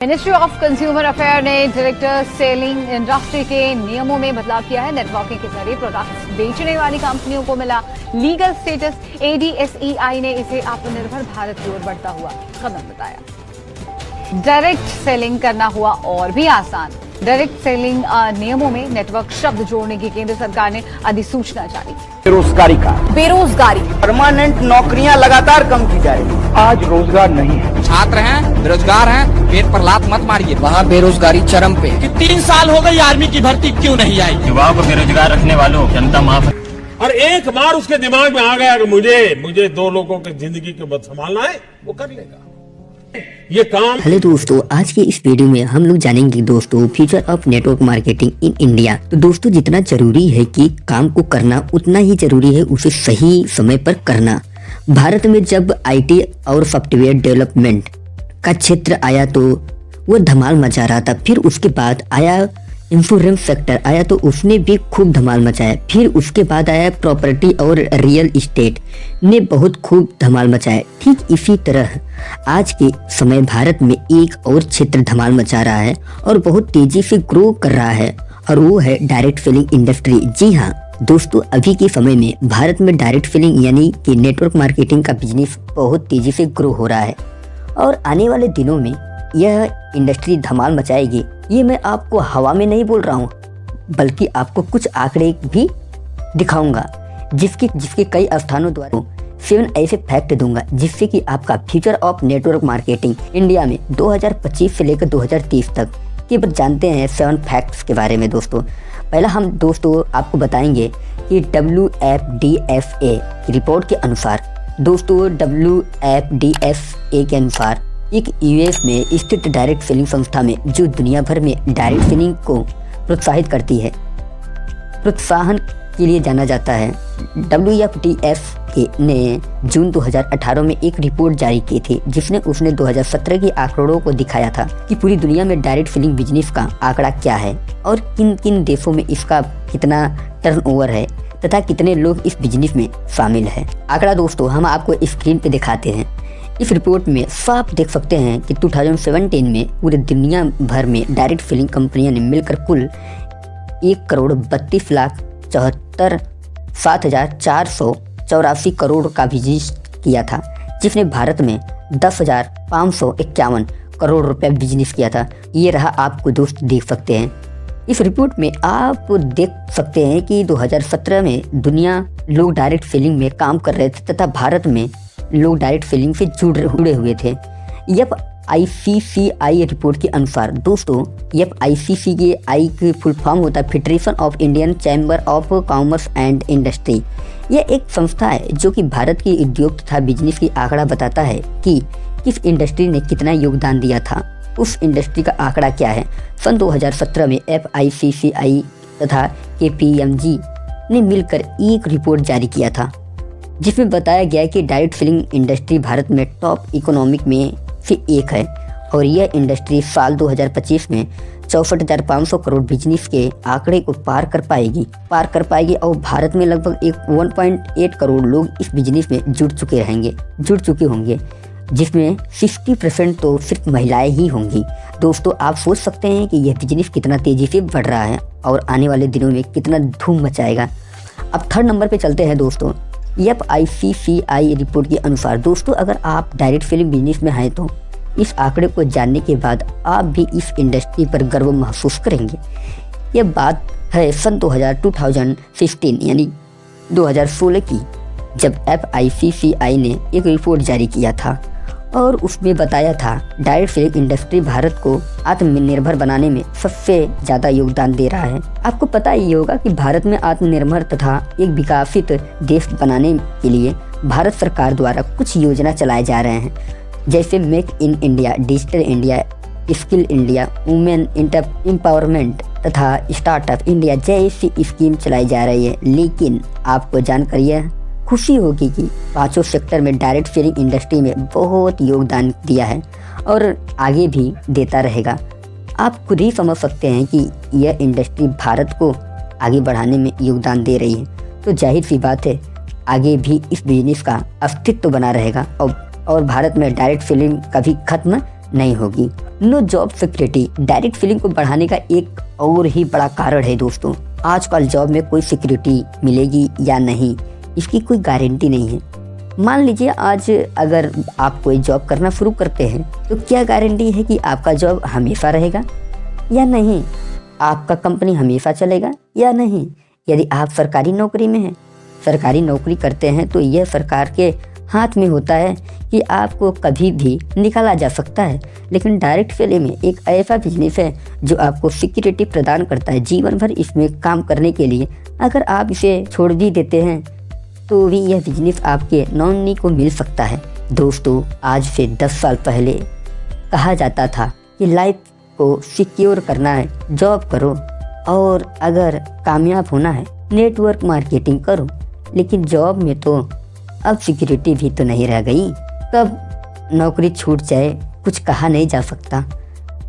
Ministry of consumer affair ने director selling industry के नियमों में बदलाव किया है। नेटवर्किंग के जरिए प्रोडक्ट्स बेचने वाली कंपनियों को मिला लीगल स्टेटस। एडीएसईआई ने इसे आत्मनिर्भर भारत की ओर बढ़ता हुआ कदम बताया। डायरेक्ट सेलिंग करना हुआ और भी आसान। डायरेक्ट सेलिंग नियमों में नेटवर्क शब्द जोड़ने की केंद्र सरकार ने अधिसूचना जारी की। बेरोजगारी परमानेंट नौकरियां लगातार कम की जा रही है। आज रोजगार नहीं है। छात्र हैं, बेरोजगार हैं, पेट पर लात मत मारिए। वहाँ बेरोजगारी चरम पे कि 3 साल हो गई आर्मी की भर्ती क्यों नहीं आई। युवाओं को बेरोजगार रखने वालों जनता माफ। और एक बार उसके दिमाग में आ गया कि मुझे 2 लोगों की जिंदगी को संभालना है, वो कर लेगा ये काम। हेलो दोस्तों, आज के इस वीडियो में हम लोग जानेंगे दोस्तों future of network marketing in India. तो दोस्तों, जितना जरूरी है कि काम को करना, उतना ही जरूरी है उसे सही समय पर करना। भारत में जब आईटी और सॉफ्टवेयर डेवलपमेंट का क्षेत्र आया तो वो धमाल मचा रहा था। फिर उसके बाद आया इंश्योरेंस सेक्टर आया तो उसने भी खूब धमाल मचाया। फिर उसके बाद आया प्रॉपर्टी और रियल इस्टेट ने बहुत खूब धमाल मचाया। ठीक इसी तरह आज के समय भारत में एक और क्षेत्र धमाल मचा रहा है और बहुत तेजी से ग्रो कर रहा है, और वो है डायरेक्ट सेलिंग इंडस्ट्री। जी हाँ दोस्तों, अभी के समय में भारत में डायरेक्ट सेलिंग यानी कि नेटवर्क मार्केटिंग का बिजनेस बहुत तेजी से ग्रो हो रहा है और आने वाले दिनों में यह इंडस्ट्री धमाल मचाएगी। ये मैं आपको हवा में नहीं बोल रहा हूँ, बल्कि आपको कुछ आंकड़े भी दिखाऊंगा जिसके कई स्थानों द्वारा 7 ऐसे फैक्ट दूंगा जिससे कि आपका future of network marketing India में 2025 से लेकर 2030 तक के जानते हैं 7 फैक्ट्स के बारे में। दोस्तों, पहला हम दोस्तों आपको बताएंगे कि WFDFA की रिपोर्ट के अनुसार, दोस्तों WFDFA के अनुसार एक यूएस में स्थित डायरेक्ट सेलिंग संस्था में जो दुनिया भर में डायरेक्ट सेलिंग को प्रोत्साहित करती है, प्रोत्साहन के लिए जाना जाता है, WFDFA ने जून 2018 में एक रिपोर्ट जारी की थी जिसने उसने 2017 के आंकड़ों को दिखाया था कि पूरी दुनिया में डायरेक्ट सेलिंग बिजनेस का आंकड़ा क्या है और किन किन देशों में इसका कितना टर्नओवर है तथा कितने लोग इस बिजनेस में शामिल हैं। आंकड़ा दोस्तों हम आपको स्क्रीन पे दिखाते हैं। इस रिपोर्ट में साफ देख सकते हैं कि 2017 में पूरे दुनिया भर में डायरेक्ट सेलिंग कंपनियों ने मिलकर कुल 1,32,74,784 करोड़ का बिजनेस किया था, जिसने भारत में 10,551 करोड़ रुपए बिजनेस किया था। ये रहा, आपको दोस्त देख सकते हैं। इस रिपोर्ट में आप देख सकते हैं कि 2017 में दुनिया लोग डायरेक्ट सेलिंग में काम कर रहे थे तथा भारत में लोग डायरेक्ट सेलिंग से जुड़े हुए थे। यह ICCI रिपोर्ट के अनुसार दोस्तों, यह ICCI की फुल फॉर्म होता है federation of Indian chamber of commerce and industry. यह एक संस्था है जो कि भारत की उद्योग तथा बिजनेस की आंकड़ा बताता है कि किस इंडस्ट्री ने कितना योगदान दिया था, उस इंडस्ट्री का आंकड़ा क्या है। सन 2017 में FICCI तथा KPMG ने मिलकर एक रिपोर्ट जारी किया था जिसमें बताया गया कि डायरेक्ट सेलिंग इंडस्ट्री भारत में टॉप इकोनॉमिक में से एक है और यह इंडस्ट्री साल 2025 में 64,500 करोड़ बिजनेस के आंकड़े को पार कर पाएगी और भारत में लगभग 1.8 करोड़ लोग इस बिजनेस में जुड़ चुके होंगे, जिसमें 60% तो सिर्फ महिलाएं ही होंगी। दोस्तों, आप सोच सकते हैं कि यह बिजनेस कितना तेजी से बढ़ रहा है और आने वाले दिनों में कितना धूम मचाएगा। अब 3rd नंबर पे चलते हैं दोस्तों। ICCI रिपोर्ट के अनुसार दोस्तों, अगर आप डायरेक्ट सेलिंग बिजनेस में हैं तो इस आंकड़े को जानने के बाद आप भी इस इंडस्ट्री पर गर्व महसूस करेंगे। यह बात है सन 2015 यानी 2016 की, जब FICCI ने एक रिपोर्ट जारी किया था और उसमें बताया था डायरेक्ट सेलिंग इंडस्ट्री भारत को आत्मनिर्भर बनाने में सबसे ज़्यादा योगदान दे रहा है। आपको पता ही होगा कि भारत में आत्मनिर्भर तथा एक विकसित देश बनाने के लिए भारत सरकार द्वारा कुछ योजना चलाए जा रहे हैं, जैसे make in India, digital India, skill India, women empowerment तथा स्टार्टअप इंडिया जैसी स्कीम चलाई जा रही है। लेकिन आपको जानकर यह खुशी होगी कि 5 सेक्टर में डायरेक्ट सेलिंग इंडस्ट्री में बहुत योगदान दिया है और आगे भी देता रहेगा। आप खुद ही समझ सकते हैं कि यह इंडस्ट्री भारत को आगे बढ़ाने में योगदान दे रही है, तो जाहिर सी बात है आगे भी इस बिजनेस का अस्तित्व बना रहेगा और भारत में डायरेक्ट सेलिंग कभी खत्म नहीं होगी। No job security direct selling को बढ़ाने का एक और ही बड़ा कारण है दोस्तों। आजकल जॉब में कोई सिक्योरिटी मिलेगी या नहीं, इसकी कोई गारंटी नहीं है। मान लीजिए आज अगर आप कोई जॉब करना शुरू करते हैं तो क्या गारंटी है कि आपका जॉब हमेशा रहेगा या नहीं, आपका कंपनी हमेशा चलेगा या नहीं। यदि आप सरकारी नौकरी में हैं, सरकारी नौकरी करते हैं, तो यह सरकार के हाथ में होता है कि आपको कभी भी निकाला जा सकता है। लेकिन डायरेक्ट सेलिंग में एक ऐसा बिजनेस है जो आपको सिक्योरिटी प्रदान करता है जीवन भर इसमें काम करने के लिए। अगर आप इसे छोड़ भी देते हैं तो भी यह बिजनेस आपके नॉमिनी को मिल सकता है। दोस्तों, आज से 10 साल पहले कहा जाता था कि लाइफ को सिक्योर करना है, जॉब करो, और अगर कामयाब होना है नेटवर्क मार्केटिंग करो। लेकिन जॉब में तो अब सिक्योरिटी भी तो नहीं रह गई। कब नौकरी छूट जाए कुछ कहा नहीं जा सकता।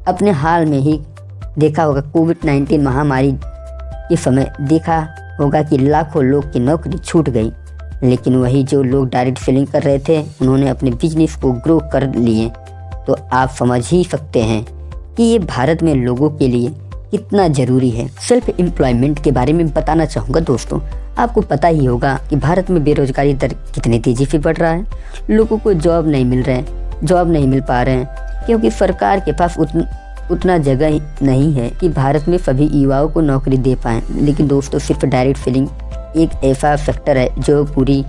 अपने हाल में ही देखा होगा, कोविड-19 महामारी के समय देखा होगा कि लाखों लोग की नौकरी छूट गई। लेकिन वही जो लोग डायरेक्ट सेलिंग कर रहे थे उन्होंने अपने बिजनेस को ग्रो कर लिए। तो आप समझ ही सकते हैं कि ये भारत में लोगों के लिए कितना ज़रूरी है। सेल्फ एम्प्लॉयमेंट के बारे में बताना चाहूँगा दोस्तों। आपको पता ही होगा कि भारत में बेरोजगारी दर कितनी तेज़ी से बढ़ रहा है। लोगों को जॉब नहीं मिल पा रहे हैं क्योंकि सरकार के पास उतना जगह नहीं है कि भारत में सभी युवाओं को नौकरी दे पाएँ। लेकिन दोस्तों, सिर्फ डायरेक्ट सेलिंग एक ऐसा सेक्टर है जो पूरी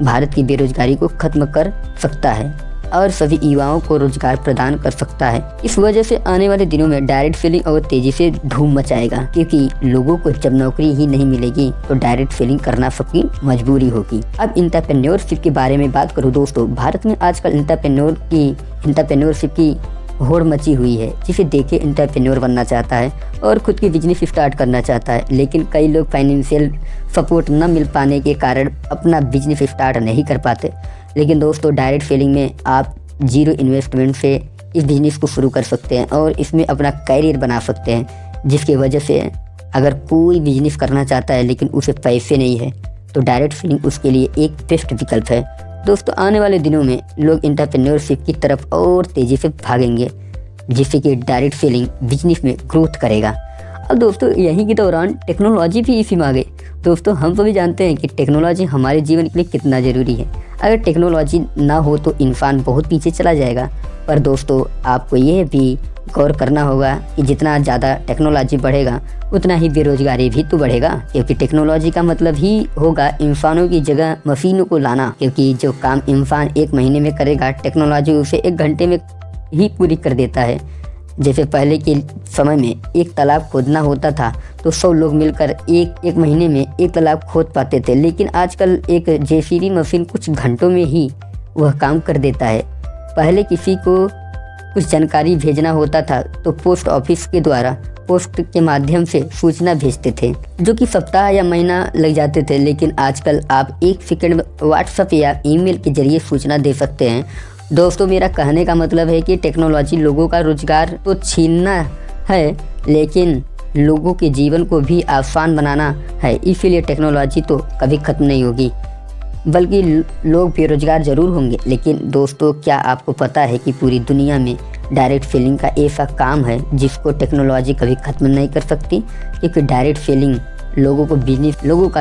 भारत की बेरोजगारी को ख़त्म कर सकता है और सभी युवाओं को रोजगार प्रदान कर सकता है। इस वजह से आने वाले दिनों में डायरेक्ट सेलिंग और तेजी से धूम मचाएगा, क्योंकि लोगों को जब नौकरी ही नहीं मिलेगी तो डायरेक्ट सेलिंग करना सबकी मजबूरी होगी। अब एंटरप्रेन्योरशिप के बारे में बात करूँ दोस्तों, भारत में आजकल एंटरप्रेन्योरशिप की होड़ मची हुई है। जिसे देखे एंटरप्रेन्योर बनना चाहता है और खुद की बिजनेस स्टार्ट करना चाहता है, लेकिन कई लोग फाइनेंशियल सपोर्ट न मिल पाने के कारण अपना बिजनेस स्टार्ट नहीं कर पाते। लेकिन दोस्तों, डायरेक्ट सेलिंग में आप 0 इन्वेस्टमेंट से इस बिज़नेस को शुरू कर सकते हैं और इसमें अपना कैरियर बना सकते हैं, जिसकी वजह से अगर कोई बिजनेस करना चाहता है लेकिन उसे पैसे नहीं है तो डायरेक्ट सेलिंग उसके लिए एक बेस्ट विकल्प है। दोस्तों, आने वाले दिनों में लोग एंटरप्रेन्योरशिप की तरफ और तेज़ी से भागेंगे, जिससे कि डायरेक्ट सेलिंग बिजनेस में ग्रोथ करेगा। अब दोस्तों, यहीं के दौरान टेक्नोलॉजी भी इसी में आ गई। दोस्तों, हम सभी जानते हैं कि टेक्नोलॉजी हमारे जीवन के लिए कितना ज़रूरी है। अगर टेक्नोलॉजी ना हो तो इंसान बहुत पीछे चला जाएगा। पर दोस्तों, आपको यह भी गौर करना होगा कि जितना ज़्यादा टेक्नोलॉजी बढ़ेगा उतना ही बेरोजगारी भी तो बढ़ेगा, क्योंकि टेक्नोलॉजी का मतलब ही होगा इंसानों की जगह मशीनों को लाना। क्योंकि जो काम इंसान 1 महीने में करेगा, टेक्नोलॉजी उसे 1 घंटे में ही पूरी कर देता है। जैसे पहले के समय में एक तालाब खोदना होता था तो 100 लोग मिलकर एक महीने में एक तालाब खोद पाते थे, लेकिन आजकल एक जेसीबी मशीन कुछ घंटों में ही वह काम कर देता है। पहले किसी को कुछ जानकारी भेजना होता था तो पोस्ट ऑफिस के द्वारा पोस्ट के माध्यम से सूचना भेजते थे, जो कि सप्ताह या महीना लग जाते थे। लेकिन आजकल आप 1 सेकंड में व्हाट्सएप या ईमेल के जरिए सूचना दे सकते हैं। दोस्तों, मेरा कहने का मतलब है कि टेक्नोलॉजी लोगों का रोजगार तो छीनना है, लेकिन लोगों के जीवन को भी आसान बनाना है। इसीलिए टेक्नोलॉजी तो कभी ख़त्म नहीं होगी, बल्कि लोग बेरोजगार ज़रूर होंगे। लेकिन दोस्तों, क्या आपको पता है कि पूरी दुनिया में डायरेक्ट सेलिंग का ऐसा काम है जिसको टेक्नोलॉजी कभी ख़त्म नहीं कर सकती, क्योंकि डायरेक्ट सेलिंग लोगों का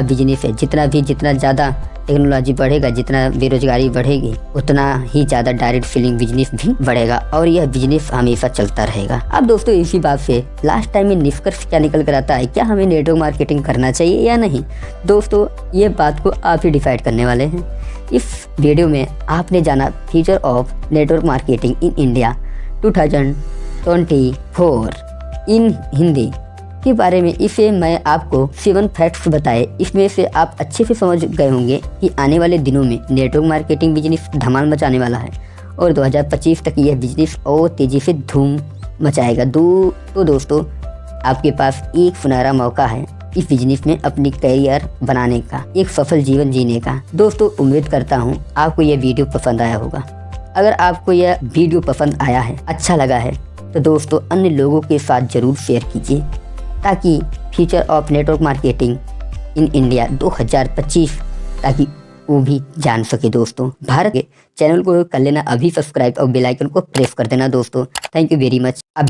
बिजनेस है। जितना ज़्यादा टेक्नोलॉजी बढ़ेगा, जितना बेरोजगारी बढ़ेगी, उतना ही ज़्यादा डायरेक्ट सेलिंग बिजनेस भी बढ़ेगा और यह बिजनेस हमेशा चलता रहेगा। अब दोस्तों, इसी बात से लास्ट टाइम में निष्कर्ष क्या निकल कर आता है, क्या हमें नेटवर्क मार्केटिंग करना चाहिए या नहीं? दोस्तों, ये बात को आप ही डिसाइड करने वाले हैं। इस वीडियो में आपने जाना future of network marketing in India 2024 इन हिंदी के बारे में। इसे मैं आपको 7 फैक्ट्स बताए, इसमें से आप अच्छे से समझ गए होंगे कि आने वाले दिनों में नेटवर्क मार्केटिंग बिजनेस धमाल मचाने वाला है और 2025 तक यह बिजनेस और तेज़ी से धूम मचाएगा। तो दोस्तों, आपके पास एक सुनहरा मौका है इस बिजनेस में अपनी कैरियर बनाने का, एक सफल जीवन जीने का। दोस्तों, उम्मीद करता हूँ आपको यह वीडियो पसंद आया होगा। अगर आपको यह वीडियो पसंद आया है, अच्छा लगा है, तो दोस्तों अन्य लोगों के साथ ज़रूर शेयर कीजिए, ताकि future of network marketing in India 2025 ताकि वो भी जान सके दोस्तों। भारत के चैनल को कर लेना अभी सब्सक्राइब और बेल आइकन को प्रेस कर देना दोस्तों। Thank you very much.